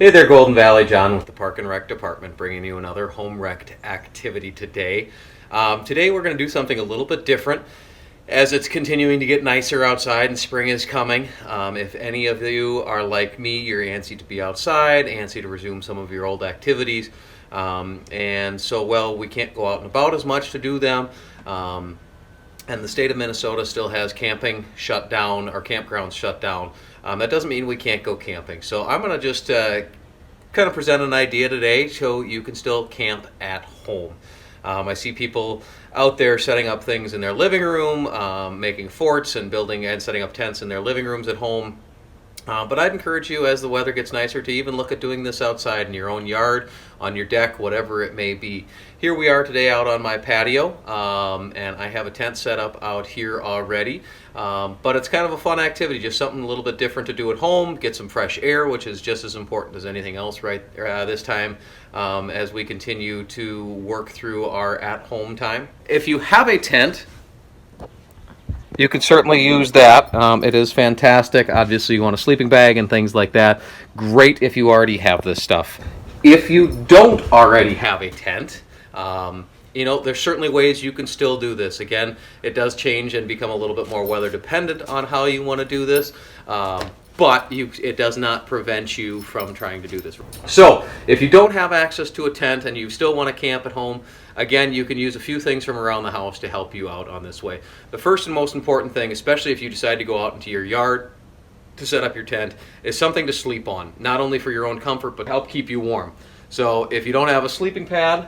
Hey there, Golden Valley. John with the Park and Rec Department, bringing you another home rec activity today. Today we're going to do something a little bit different as it's continuing to get nicer outside and spring is coming. If any of you are like me, you're antsy to be outside, antsy to resume some of your old activities. And so, well, we can't go out and about as much to do them. And the state of Minnesota still has camping shut down, or campgrounds shut down. That doesn't mean we can't go camping. So I'm going to just kind of present an idea today so you can still camp at home. I see people out there setting up things in their living room, making forts and building and setting up tents in their living rooms at home. But I'd encourage you, as the weather gets nicer, to even look at doing this outside in your own yard, on your deck, whatever it may be. Here we are today out on my patio, and I have a tent set up out here already. But it's kind of a fun activity, just something a little bit different to do at home, get some fresh air, which is just as important as anything else right this time as we continue to work through our at-home time. If you have a tent, you can certainly use that. It is fantastic. Obviously, you want a sleeping bag and things like that. Great if you already have this stuff. If you don't already have a tent, there's certainly ways you can still do this. Again, it does change and become a little bit more weather dependent on how you want to do this. But it does not prevent you from trying to do this. So, if you don't have access to a tent and you still want to camp at home, again, you can use a few things from around the house to help you out on this way. The first and most important thing, especially if you decide to go out into your yard to set up your tent, is something to sleep on, not only for your own comfort, but help keep you warm. So if you don't have a sleeping pad,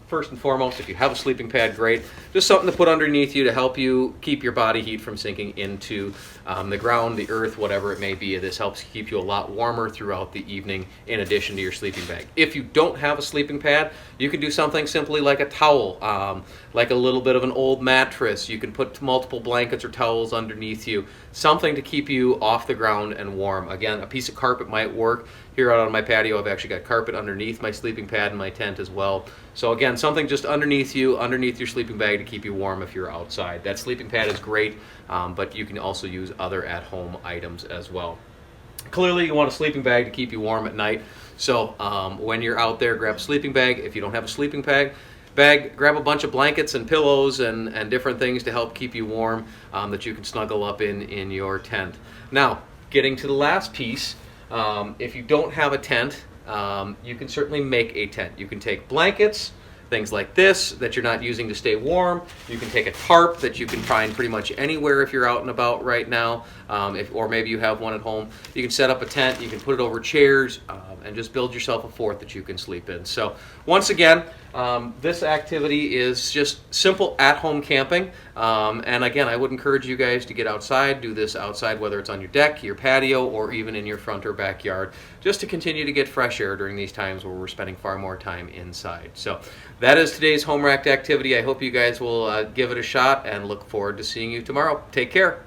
first and foremost, if you have a sleeping pad, great. Just something to put underneath you to help you keep your body heat from sinking into the ground, the earth, whatever it may be. This helps keep you a lot warmer throughout the evening in addition to your sleeping bag. If you don't have a sleeping pad, you can do something simply like a towel, like a little bit of an old mattress. You can put multiple blankets or towels underneath you, something to keep you off the ground and warm. Again, a piece of carpet might work. Here out on my patio, I've actually got carpet underneath my sleeping pad and my tent as well. So again, something just underneath you, underneath your sleeping bag to keep you warm if you're outside. That sleeping pad is great, but you can also use other at-home items as well. Clearly, you want a sleeping bag to keep you warm at night. So when you're out there, grab a sleeping bag. If you don't have a sleeping bag, grab a bunch of blankets and pillows and different things to help keep you warm that you can snuggle up in your tent. Now, getting to the last piece, if you don't have a tent, you can certainly make a tent. You can take blankets, things like this that you're not using to stay warm. You can take a tarp that you can find pretty much anywhere if you're out and about right now, or maybe you have one at home. You can set up a tent, you can put it over chairs, and just build yourself a fort that you can sleep in. So once again, this activity is just simple at-home camping. And again, I would encourage you guys to get outside, do this outside, whether it's on your deck, your patio, or even in your front or backyard, just to continue to get fresh air during these times where we're spending far more time inside. So that is today's home rec activity. I hope you guys will give it a shot and look forward to seeing you tomorrow. Take care.